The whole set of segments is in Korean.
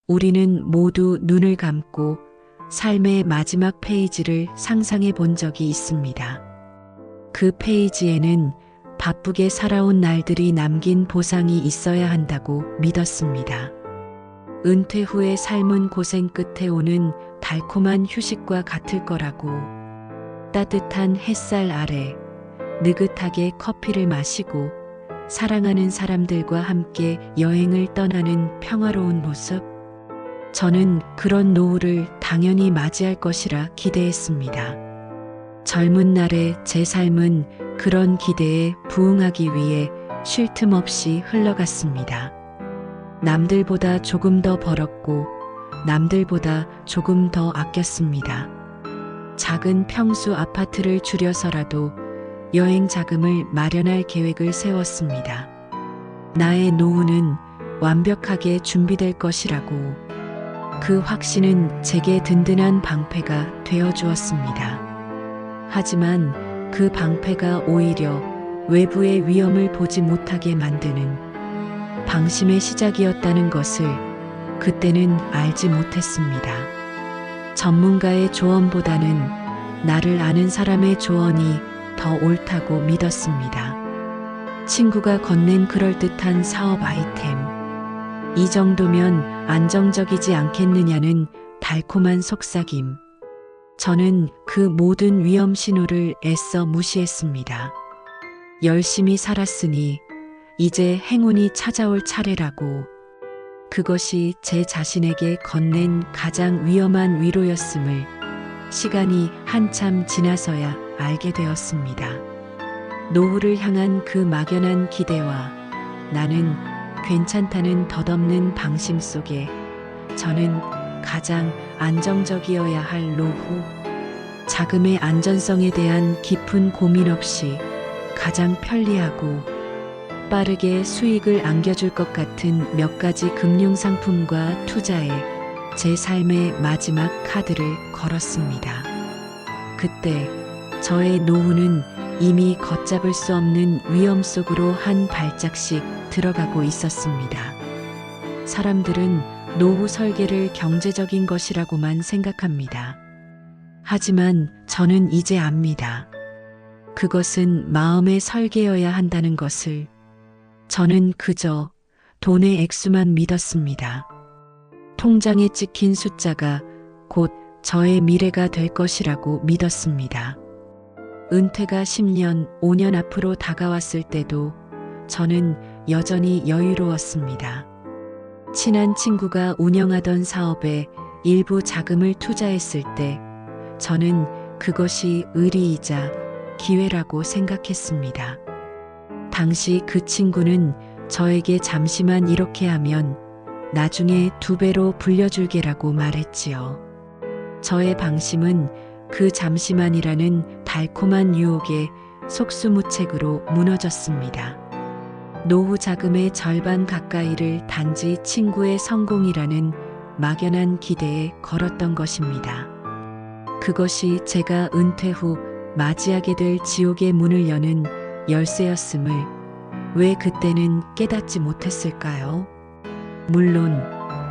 우리는 모두 눈을 감고 삶의 마지막 페이지를 상상해 본 적이 있습니다. 그 페이지에는 바쁘게 살아온 날들이 남긴 보상이 있어야 한다고 믿었습니다. 은퇴 후의 삶은 고생 끝에 오는 달콤한 휴식과 같을 거라고, 따뜻한 햇살 아래 느긋하게 커피를 마시고 사랑하는 사람들과 함께 여행을 떠나는 평화로운 모습. 저는 그런 노후를 당연히 맞이할 것이라 기대했습니다. 젊은 날의 제 삶은 그런 기대에 부응하기 위해 쉴 틈 없이 흘러갔습니다. 남들보다 조금 더 벌었고 남들보다 조금 더 아꼈습니다. 작은 평수 아파트를 줄여서라도 여행 자금을 마련할 계획을 세웠습니다. 나의 노후는 완벽하게 준비될 것이라고, 그 확신은 제게 든든한 방패가 되어 주었습니다. 하지만 그 방패가 오히려 외부의 위험을 보지 못하게 만드는 방심의 시작이었다는 것을 그때는 알지 못했습니다. 전문가의 조언보다는 나를 아는 사람의 조언이 더 옳다고 믿었습니다. 친구가 건넨 그럴듯한 사업 아이템. 이 정도면 안정적이지 않겠느냐는 달콤한 속삭임. 저는 그 모든 위험 신호를 애써 무시했습니다. 열심히 살았으니 이제 행운이 찾아올 차례라고. 그것이 제 자신에게 건넨 가장 위험한 위로였음을 시간이 한참 지나서야 알게 되었습니다. 노후를 향한 그 막연한 기대와 나는 괜찮다는 덧없는 방심 속에 저는 가장 안정적이어야 할 노후, 자금의 안전성에 대한 깊은 고민 없이 가장 편리하고 빠르게 수익을 안겨줄 것 같은 몇 가지 금융상품과 투자에 제 삶의 마지막 카드를 걸었습니다. 그때 저의 노후는 이미 걷잡을 수 없는 위험 속으로 한 발짝씩 들어가고 있었습니다. 사람들은 노후 설계를 경제적인 것이라고만 생각합니다. 하지만 저는 이제 압니다. 그것은 마음의 설계여야 한다는 것을. 저는 그저 돈의 액수만 믿었습니다. 통장에 찍힌 숫자가 곧 저의 미래가 될 것이라고 믿었습니다. 은퇴가 10년, 5년 앞으로 다가왔을 때도 저는 여전히 여유로웠습니다. 친한 친구가 운영하던 사업에 일부 자금을 투자했을 때 저는 그것이 의리이자 기회라고 생각했습니다. 당시 그 친구는 저에게 잠시만 이렇게 하면 나중에 2배로 불려줄게라고 말했지요. 저의 방심은 그 잠시만이라는 달콤한 유혹에 속수무책으로 무너졌습니다. 노후 자금의 절반 가까이를 단지 친구의 성공이라는 막연한 기대에 걸었던 것입니다. 그것이 제가 은퇴 후 맞이하게 될 지옥의 문을 여는 열쇠였음을 왜 그때는 깨닫지 못했을까요? 물론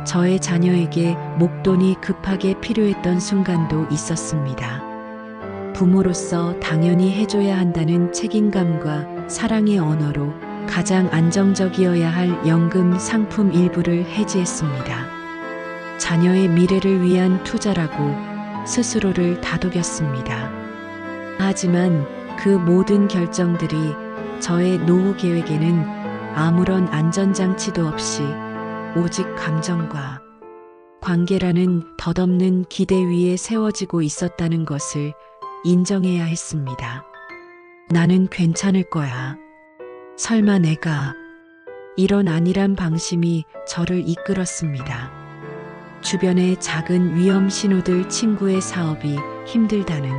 저의 자녀에게 목돈이 급하게 필요했던 순간도 있었습니다. 부모로서 당연히 해줘야 한다는 책임감과 사랑의 언어로 가장 안정적이어야 할 연금 상품 일부를 해지했습니다. 자녀의 미래를 위한 투자라고 스스로를 다독였습니다. 하지만 그 모든 결정들이 저의 노후 계획에는 아무런 안전장치도 없이 오직 감정과 관계라는 덧없는 기대 위에 세워지고 있었다는 것을 인정해야 했습니다. 나는 괜찮을 거야. 설마 내가. 이런 안일한 방심이 저를 이끌었습니다. 주변의 작은 위험 신호들, 친구의 사업이 힘들다는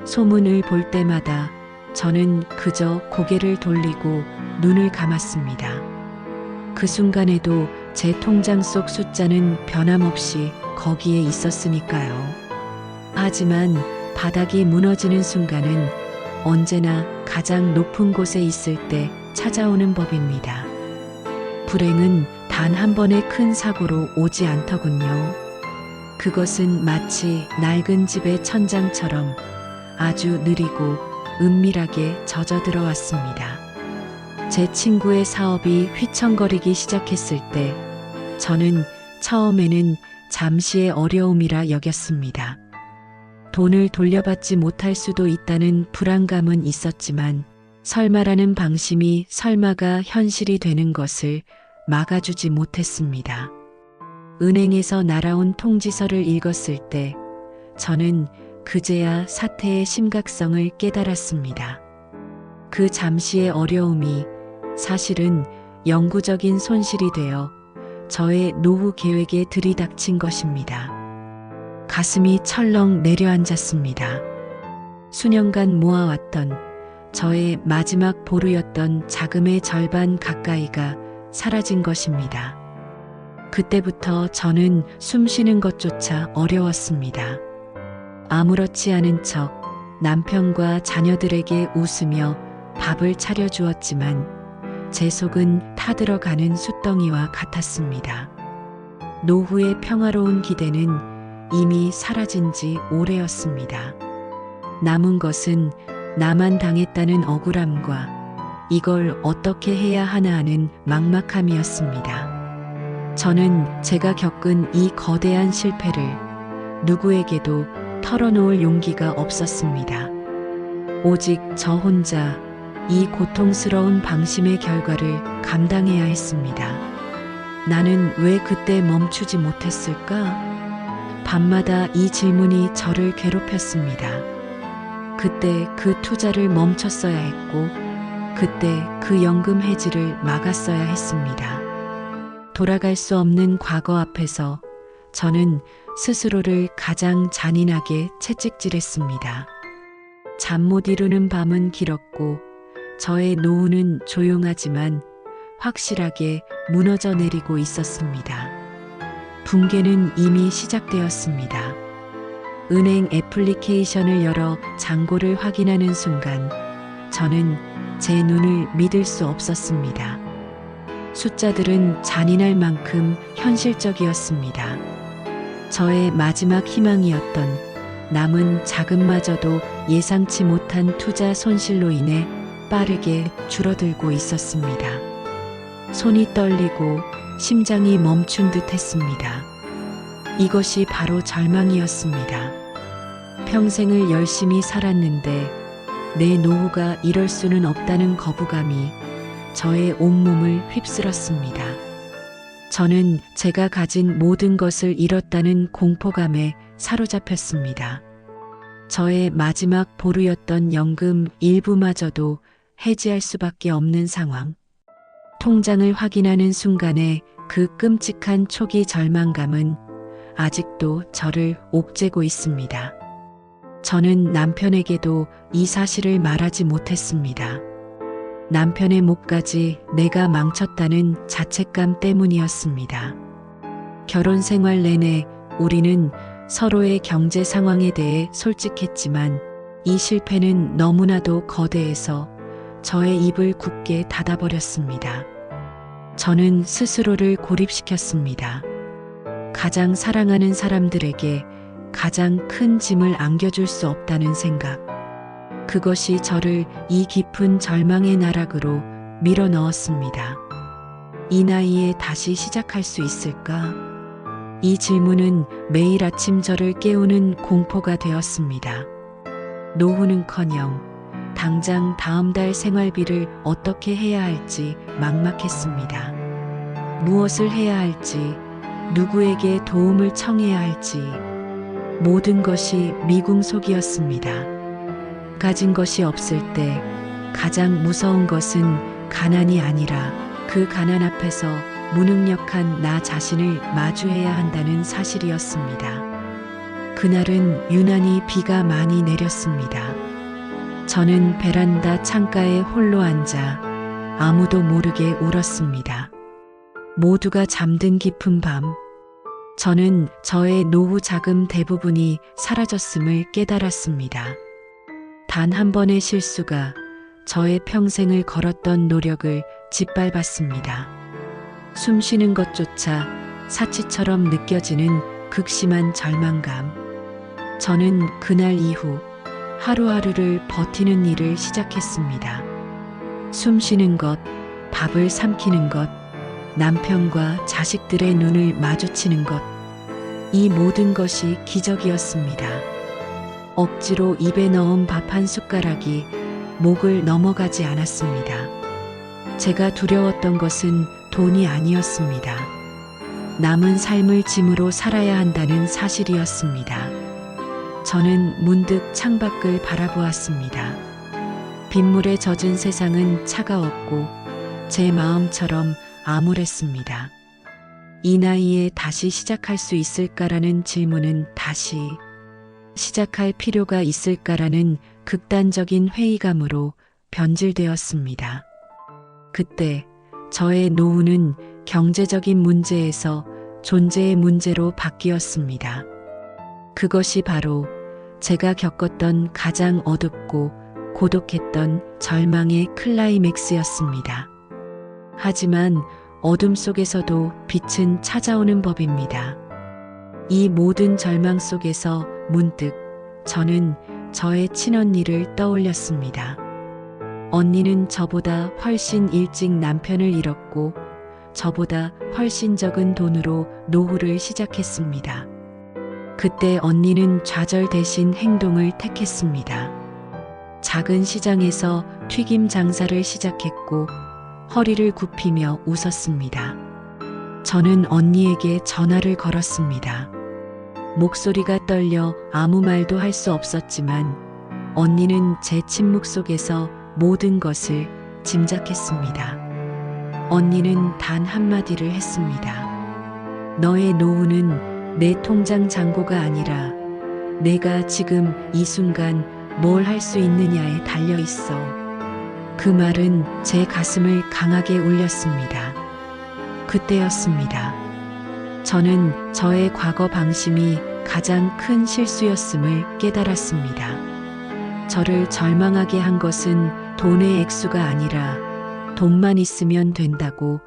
소문을 볼 때마다 저는 그저 고개를 돌리고 눈을 감았습니다. 그 순간에도 제 통장 속 숫자는 변함없이 거기에 있었으니까요. 하지만 바닥이 무너지는 순간은 언제나 가장 높은 곳에 있을 때 찾아오는 법입니다. 불행은 단 한 번의 큰 사고로 오지 않더군요. 그것은 마치 낡은 집의 천장처럼 아주 느리고 은밀하게 젖어 들어왔습니다. 제 친구의 사업이 휘청거리기 시작했을 때 저는 처음에는 잠시의 어려움이라 여겼습니다. 돈을 돌려받지 못할 수도 있다는 불안감은 있었지만 설마라는 방심이 설마가 현실이 되는 것을 막아주지 못했습니다. 은행에서 날아온 통지서를 읽었을 때 저는 그제야 사태의 심각성을 깨달았습니다. 그 잠시의 어려움이 사실은 영구적인 손실이 되어 저의 노후 계획에 들이닥친 것입니다. 가슴이 철렁 내려앉았습니다. 수년간 모아왔던 저의 마지막 보루였던 자금의 절반 가까이가 사라진 것입니다. 그때부터 저는 숨 쉬는 것조차 어려웠습니다. 아무렇지 않은 척 남편과 자녀들에게 웃으며 밥을 차려주었지만 제 속은 타들어가는 숫덩이와 같았습니다. 노후의 평화로운 기대는 이미 사라진 지 오래였습니다. 남은 것은 나만 당했다는 억울함과 이걸 어떻게 해야 하나 하는 막막함이었습니다. 저는 제가 겪은 이 거대한 실패를 누구에게도 털어놓을 용기가 없었습니다. 오직 저 혼자 이 고통스러운 방심의 결과를 감당해야 했습니다. 나는 왜 그때 멈추지 못했을까? 밤마다 이 질문이 저를 괴롭혔습니다. 그때 그 투자를 멈췄어야 했고, 그때 그 연금 해지를 막았어야 했습니다. 돌아갈 수 없는 과거 앞에서 저는 스스로를 가장 잔인하게 채찍질했습니다. 잠 못 이루는 밤은 길었고 저의 노후는 조용하지만 확실하게 무너져 내리고 있었습니다. 붕괴는 이미 시작되었습니다. 은행 애플리케이션을 열어 잔고를 확인하는 순간 저는 제 눈을 믿을 수 없었습니다. 숫자들은 잔인할 만큼 현실적이었습니다. 저의 마지막 희망이었던 남은 자금마저도 예상치 못한 투자 손실로 인해 빠르게 줄어들고 있었습니다. 손이 떨리고 심장이 멈춘 듯 했습니다. 이것이 바로 절망이었습니다. 평생을 열심히 살았는데 내 노후가 이럴 수는 없다는 거부감이 저의 온몸을 휩쓸었습니다. 저는 제가 가진 모든 것을 잃었다는 공포감에 사로잡혔습니다. 저의 마지막 보루였던 연금 일부마저도 해지할 수밖에 없는 상황. 통장을 확인하는 순간에 그 끔찍한 초기 절망감은 아직도 저를 옥죄고 있습니다. 저는 남편에게도 이 사실을 말하지 못했습니다. 남편의 목까지 내가 망쳤다는 자책감 때문이었습니다. 결혼 생활 내내 우리는 서로의 경제 상황에 대해 솔직했지만 이 실패는 너무나도 거대해서 저의 입을 굳게 닫아버렸습니다. 저는 스스로를 고립시켰습니다. 가장 사랑하는 사람들에게 가장 큰 짐을 안겨줄 수 없다는 생각. 그것이 저를 이 깊은 절망의 나락으로 밀어 넣었습니다. 이 나이에 다시 시작할 수 있을까? 이 질문은 매일 아침 저를 깨우는 공포가 되었습니다. 노후는커녕 당장 다음 달 생활비를 어떻게 해야 할지 막막했습니다. 무엇을 해야 할지, 누구에게 도움을 청해야 할지, 모든 것이 미궁속이었습니다. 가진 것이 없을 때 가장 무서운 것은 가난이 아니라 그 가난 앞에서 무능력한 나 자신을 마주해야 한다는 사실이었습니다. 그날은 유난히 비가 많이 내렸습니다. 저는 베란다 창가에 홀로 앉아 아무도 모르게 울었습니다. 모두가 잠든 깊은 밤, 저는 저의 노후 자금 대부분이 사라졌음을 깨달았습니다. 단 한 번의 실수가 저의 평생을 걸었던 노력을 짓밟았습니다. 숨 쉬는 것조차 사치처럼 느껴지는 극심한 절망감. 저는 그날 이후 하루하루를 버티는 일을 시작했습니다. 숨 쉬는 것, 밥을 삼키는 것, 남편과 자식들의 눈을 마주치는 것, 이 모든 것이 기적이었습니다. 억지로 입에 넣은 밥 한 숟가락이 목을 넘어가지 않았습니다. 제가 두려웠던 것은 돈이 아니었습니다. 남은 삶을 짐으로 살아야 한다는 사실이었습니다. 저는 문득 창밖을 바라보았습니다. 빗물에 젖은 세상은 차가웠고 제 마음처럼 암울했습니다. 이 나이에 다시 시작할 수 있을까라는 질문은 다시 시작할 필요가 있을까라는 극단적인 회의감으로 변질되었습니다. 그때 저의 노후는 경제적인 문제에서 존재의 문제로 바뀌었습니다. 그것이 바로 제가 겪었던 가장 어둡고 고독했던 절망의 클라이맥스였습니다. 하지만 어둠 속에서도 빛은 찾아오는 법입니다. 이 모든 절망 속에서 문득 저는 저의 친언니를 떠올렸습니다. 언니는 저보다 훨씬 일찍 남편을 잃었고 저보다 훨씬 적은 돈으로 노후를 시작했습니다. 그때 언니는 좌절 대신 행동을 택했습니다. 작은 시장에서 튀김 장사를 시작했고 허리를 굽히며 웃었습니다. 저는 언니에게 전화를 걸었습니다. 목소리가 떨려 아무 말도 할 수 없었지만 언니는 제 침묵 속에서 모든 것을 짐작했습니다. 언니는 단 한마디를 했습니다. 너의 노후는 내 통장 잔고가 아니라 내가 지금 이 순간 뭘 할 수 있느냐에 달려 있어. 그 말은 제 가슴을 강하게 울렸습니다. 그때였습니다. 저는 저의 과거 방심이 가장 큰 실수였음을 깨달았습니다. 저를 절망하게 한 것은 돈의 액수가 아니라 돈만 있으면 된다고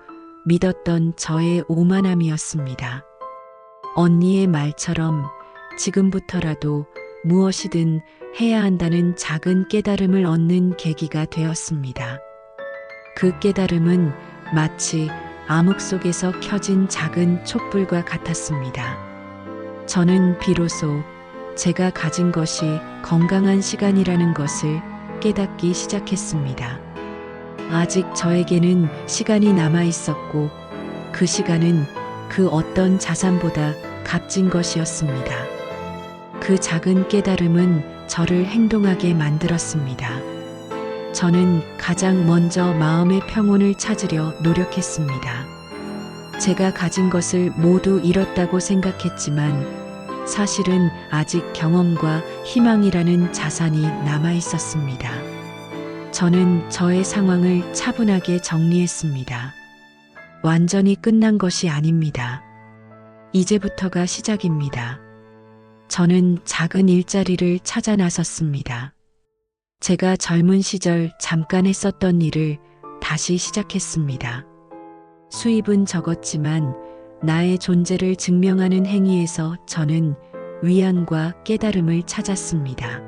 믿었던 저의 오만함이었습니다. 언니의 말처럼 지금부터라도 무엇이든 해야 한다는 작은 깨달음을 얻는 계기가 되었습니다. 그 깨달음은 마치 암흑 속에서 켜진 작은 촛불과 같았습니다. 저는 비로소 제가 가진 것이 건강한 시간이라는 것을 깨닫기 시작했습니다. 아직 저에게는 시간이 남아 있었고 그 시간은 그 어떤 자산보다 값진 것이었습니다. 그 작은 깨달음은 저를 행동하게 만들었습니다. 저는 가장 먼저 마음의 평온을 찾으려 노력했습니다. 제가 가진 것을 모두 잃었다고 생각했지만 사실은 아직 경험과 희망이라는 자산이 남아 있었습니다. 저는 저의 상황을 차분하게 정리했습니다. 완전히 끝난 것이 아닙니다. 이제부터가 시작입니다. 저는 작은 일자리를 찾아 나섰습니다. 제가 젊은 시절 잠깐 했었던 일을 다시 시작했습니다. 수입은 적었지만 나의 존재를 증명하는 행위에서 저는 위안과 깨달음을 찾았습니다.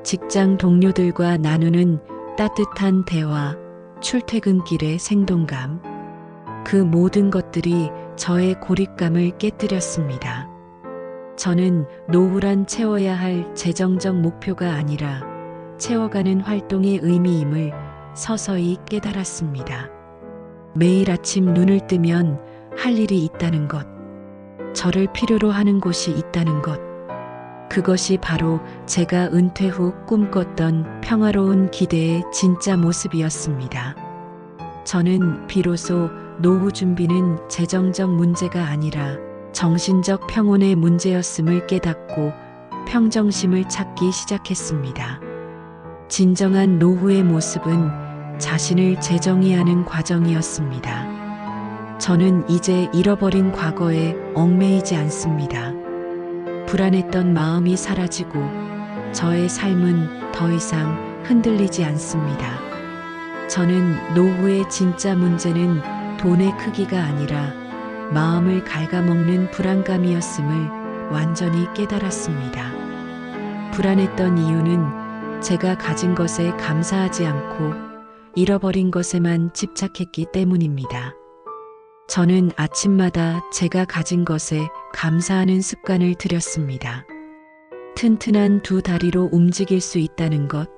직장 동료들과 나누는 따뜻한 대화, 출퇴근길의 생동감, 그 모든 것들이 저의 고립감을 깨뜨렸습니다. 저는 노후란 채워야 할 재정적 목표가 아니라 채워가는 활동의 의미임을 서서히 깨달았습니다. 매일 아침 눈을 뜨면 할 일이 있다는 것, 저를 필요로 하는 곳이 있다는 것, 그것이 바로 제가 은퇴 후 꿈꿨던 평화로운 기대의 진짜 모습이었습니다. 저는 비로소 노후 준비는 재정적 문제가 아니라 정신적 평온의 문제였음을 깨닫고 평정심을 찾기 시작했습니다. 진정한 노후의 모습은 자신을 재정의하는 과정이었습니다. 저는 이제 잃어버린 과거에 얽매이지 않습니다. 불안했던 마음이 사라지고 저의 삶은 더 이상 흔들리지 않습니다. 저는 노후의 진짜 문제는 돈의 크기가 아니라 마음을 갉아먹는 불안감이었음을 완전히 깨달았습니다. 불안했던 이유는 제가 가진 것에 감사하지 않고 잃어버린 것에만 집착했기 때문입니다. 저는 아침마다 제가 가진 것에 감사하는 습관을 들였습니다. 튼튼한 두 다리로 움직일 수 있다는 것,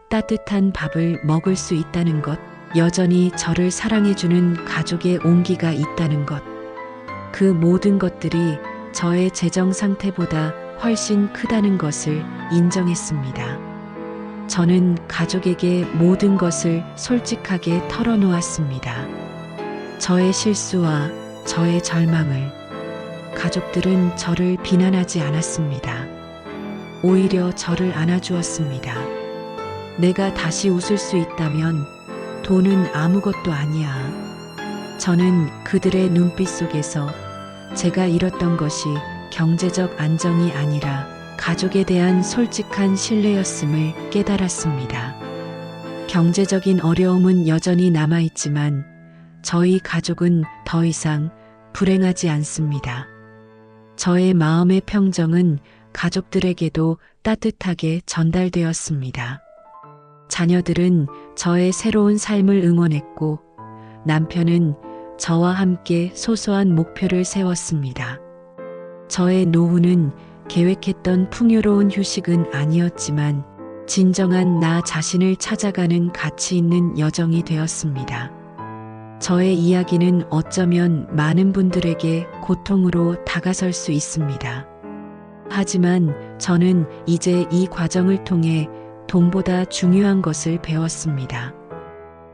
따뜻한 밥을 먹을 수 있다는 것, 여전히 저를 사랑해주는 가족의 온기가 있다는 것, 그 모든 것들이 저의 재정 상태보다 훨씬 크다는 것을 인정했습니다. 저는 가족에게 모든 것을 솔직하게 털어놓았습니다. 저의 실수와 저의 절망을. 가족들은 저를 비난하지 않았습니다. 오히려 저를 안아주었습니다. 내가 다시 웃을 수 있다면 돈은 아무것도 아니야. 저는 그들의 눈빛 속에서 제가 잃었던 것이 경제적 안정이 아니라 가족에 대한 솔직한 신뢰였음을 깨달았습니다. 경제적인 어려움은 여전히 남아있지만 저희 가족은 더 이상 불행하지 않습니다. 저의 마음의 평정은 가족들에게도 따뜻하게 전달되었습니다. 자녀들은 저의 새로운 삶을 응원했고 남편은 저와 함께 소소한 목표를 세웠습니다. 저의 노후는 계획했던 풍요로운 휴식은 아니었지만 진정한 나 자신을 찾아가는 가치 있는 여정이 되었습니다. 저의 이야기는 어쩌면 많은 분들에게 고통으로 다가설 수 있습니다. 하지만 저는 이제 이 과정을 통해 돈보다 중요한 것을 배웠습니다.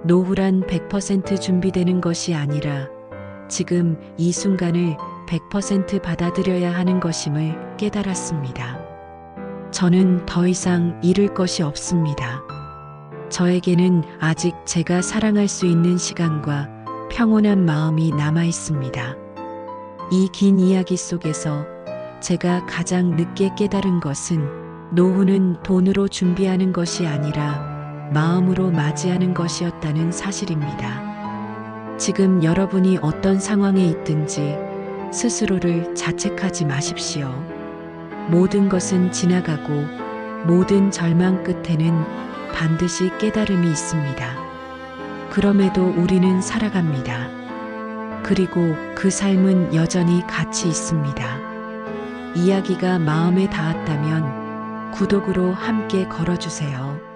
노후란 100% 준비되는 것이 아니라 지금 이 순간을 100% 받아들여야 하는 것임을 깨달았습니다. 저는 더 이상 잃을 것이 없습니다. 저에게는 아직 제가 사랑할 수 있는 시간과 평온한 마음이 남아 있습니다. 이 긴 이야기 속에서 제가 가장 늦게 깨달은 것은 노후는 돈으로 준비하는 것이 아니라 마음으로 맞이하는 것이었다는 사실입니다. 지금 여러분이 어떤 상황에 있든지 스스로를 자책하지 마십시오. 모든 것은 지나가고 모든 절망 끝에는 반드시 깨달음이 있습니다. 그럼에도 우리는 살아갑니다. 그리고 그 삶은 여전히 가치 있습니다. 이야기가 마음에 닿았다면 구독으로 함께 걸어주세요.